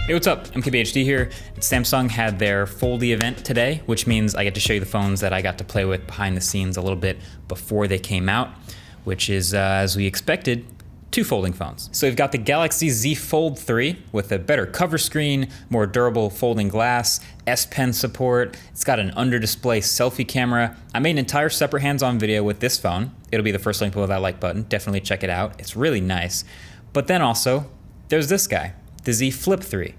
Hey, what's up? MKBHD here. Samsung had their Foldy event today, which means I get to show you the phones that I got to play with behind the scenes a little bit before they came out, which is, as we expected, two folding phones. So we've got the Galaxy Z Fold 3 with a better cover screen, more durable folding glass, S Pen support. It's got an under-display selfie camera. I made an entire separate hands-on video with this phone. It'll be the first link below that like button. Definitely check it out. It's really nice. But then also, there's this guy, the Z Flip 3.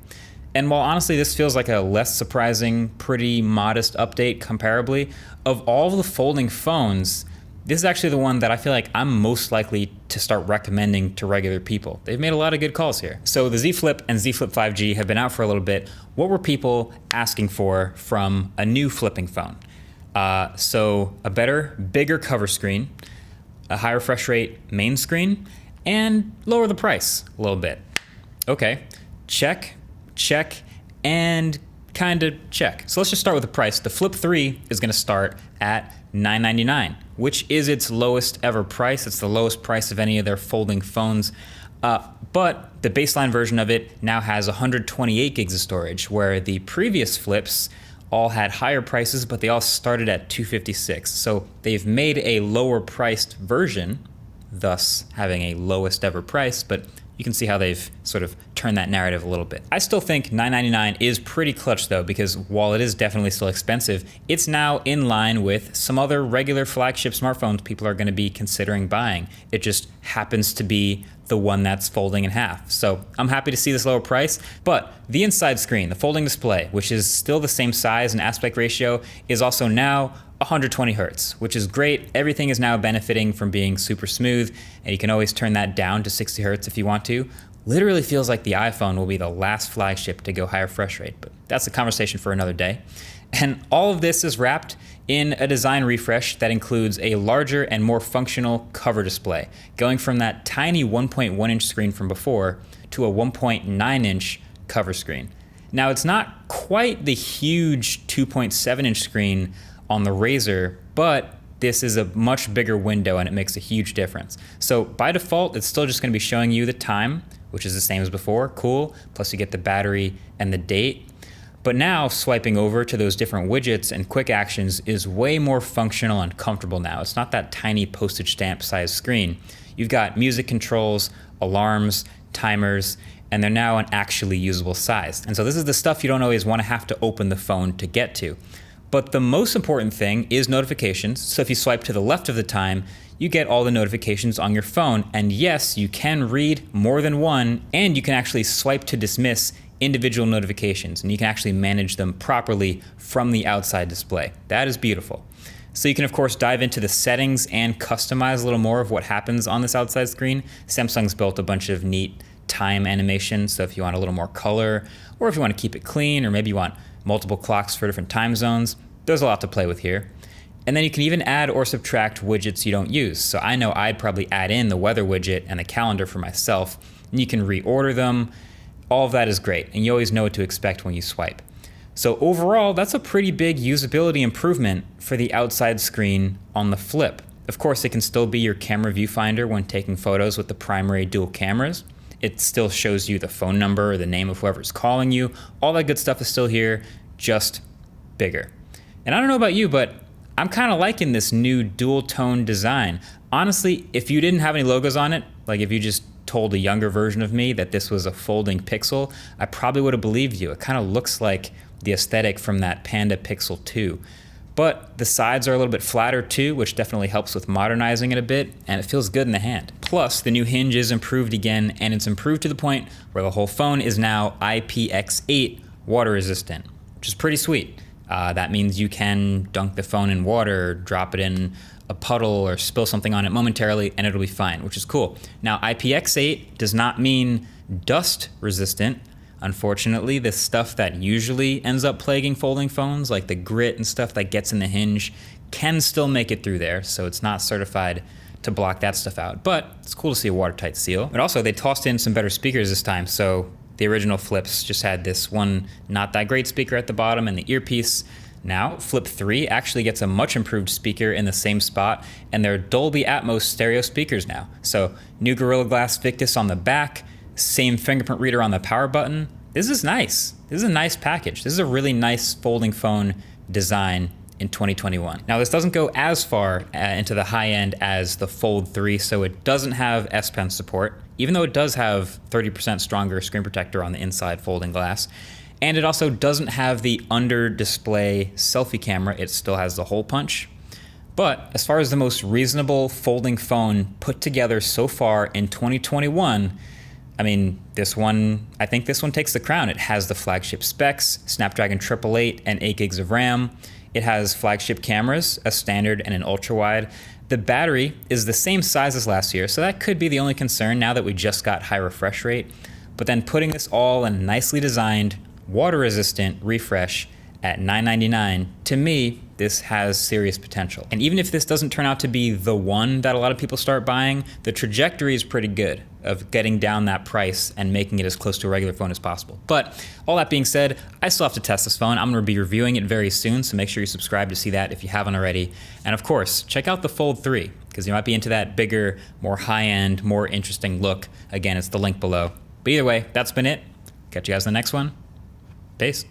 And while honestly this feels like a less surprising, pretty modest update comparably, of all the folding phones, this is actually the one that I feel like I'm most likely to start recommending to regular people. They've made a lot of good calls here. So the Z Flip and Z Flip 5G have been out for a little bit. What were people asking for from a new flipping phone? So a better, bigger cover screen, a high refresh rate main screen, and lower the price a little bit. Okay, check, and kind of check. So let's just start with the price. The Flip 3 is gonna start at $999, which is its lowest ever price. It's the lowest price of any of their folding phones. But the baseline version of it now has 128 gigs of storage, where the previous Flips all had higher prices, but they all started at $256. So they've made a lower priced version, thus having a lowest ever price, but you can see how they've sort of turned that narrative a little bit. I still think $999 is pretty clutch though, because while it is definitely still expensive, it's now in line with some other regular flagship smartphones people are gonna be considering buying. It just happens to be the one that's folding in half. So I'm happy to see this lower price, but the inside screen, the folding display, which is still the same size and aspect ratio, is also now 120 hertz, which is great. Everything is now benefiting from being super smooth, and you can always turn that down to 60 hertz if you want to. Literally feels like the iPhone will be the last flagship to go higher refresh rate, but that's a conversation for another day. And all of this is wrapped in a design refresh that includes a larger and more functional cover display, going from that tiny 1.1 inch screen from before to a 1.9 inch cover screen. Now it's not quite the huge 2.7 inch screen on the Razr, but this is a much bigger window and it makes a huge difference. So by default, it's still just gonna be showing you the time, which is the same as before, cool, plus you get the battery and the date. But now swiping over to those different widgets and quick actions is way more functional and comfortable now. It's not that tiny postage stamp size screen. You've got music controls, alarms, timers, and they're now an actually usable size. And so this is the stuff you don't always wanna have to open the phone to get to. But the most important thing is notifications. So if you swipe to the left of the time, you get all the notifications on your phone. And yes, you can read more than one, and you can actually swipe to dismiss individual notifications, and you can actually manage them properly from the outside display. That is beautiful. So you can of course dive into the settings and customize a little more of what happens on this outside screen. Samsung's built a bunch of neat time animation, so if you want a little more color, or if you want to keep it clean, or maybe you want multiple clocks for different time zones, there's a lot to play with here. And then you can even add or subtract widgets you don't use. So I know I'd probably add in the weather widget and the calendar for myself, and you can reorder them. All of that is great, and you always know what to expect when you swipe. So overall, that's a pretty big usability improvement for the outside screen on the Flip. Of course, it can still be your camera viewfinder when taking photos with the primary dual cameras. It still shows you the phone number or the name of whoever's calling you. All that good stuff is still here, just bigger. And I don't know about you, but I'm kind of liking this new dual tone design. Honestly, if you didn't have any logos on it, like if you just told a younger version of me that this was a folding Pixel, I probably would have believed you. It kind of looks like the aesthetic from that Panda Pixel 2. But the sides are a little bit flatter too, which definitely helps with modernizing it a bit, and it feels good in the hand. Plus, the new hinge is improved again, and it's improved to the point where the whole phone is now IPX8 water resistant, which is pretty sweet. That means you can dunk the phone in water, drop it in a puddle, or spill something on it momentarily, and it'll be fine, which is cool. Now, IPX8 does not mean dust resistant. Unfortunately, the stuff that usually ends up plaguing folding phones, like the grit and stuff that gets in the hinge, can still make it through there, so it's not certified to block that stuff out. But it's cool to see a watertight seal. But also, they tossed in some better speakers this time, so the original Flips just had this one not that great speaker at the bottom and the earpiece. Now, Flip 3 actually gets a much improved speaker in the same spot, and they're Dolby Atmos stereo speakers now. So, new Gorilla Glass Victus on the back, same fingerprint reader on the power button. this is nice. This is a nice package. This is a really nice folding phone design in 2021. Now, this doesn't go as far into the high end as the Fold 3, so it doesn't have S Pen support, even though it does have 30% stronger screen protector on the inside folding glass. And it also doesn't have the under display selfie camera. It still has the hole punch. But as far as the most reasonable folding phone put together so far in 2021, I mean, I think this one takes the crown. It has the flagship specs, Snapdragon 888 and 8 gigs of RAM. It has flagship cameras, a standard and an ultra wide. The battery is the same size as last year, so that could be the only concern now that we just got high refresh rate. But then putting this all in a nicely designed, water-resistant refresh at $999, to me, this has serious potential. And even if this doesn't turn out to be the one that a lot of people start buying, the trajectory is pretty good of getting down that price and making it as close to a regular phone as possible. But all that being said, I still have to test this phone. I'm gonna be reviewing it very soon, so make sure you subscribe to see that if you haven't already. And of course, check out the Fold 3, because you might be into that bigger, more high-end, more interesting look. Again, it's the link below. But either way, that's been it. Catch you guys in the next one. Peace.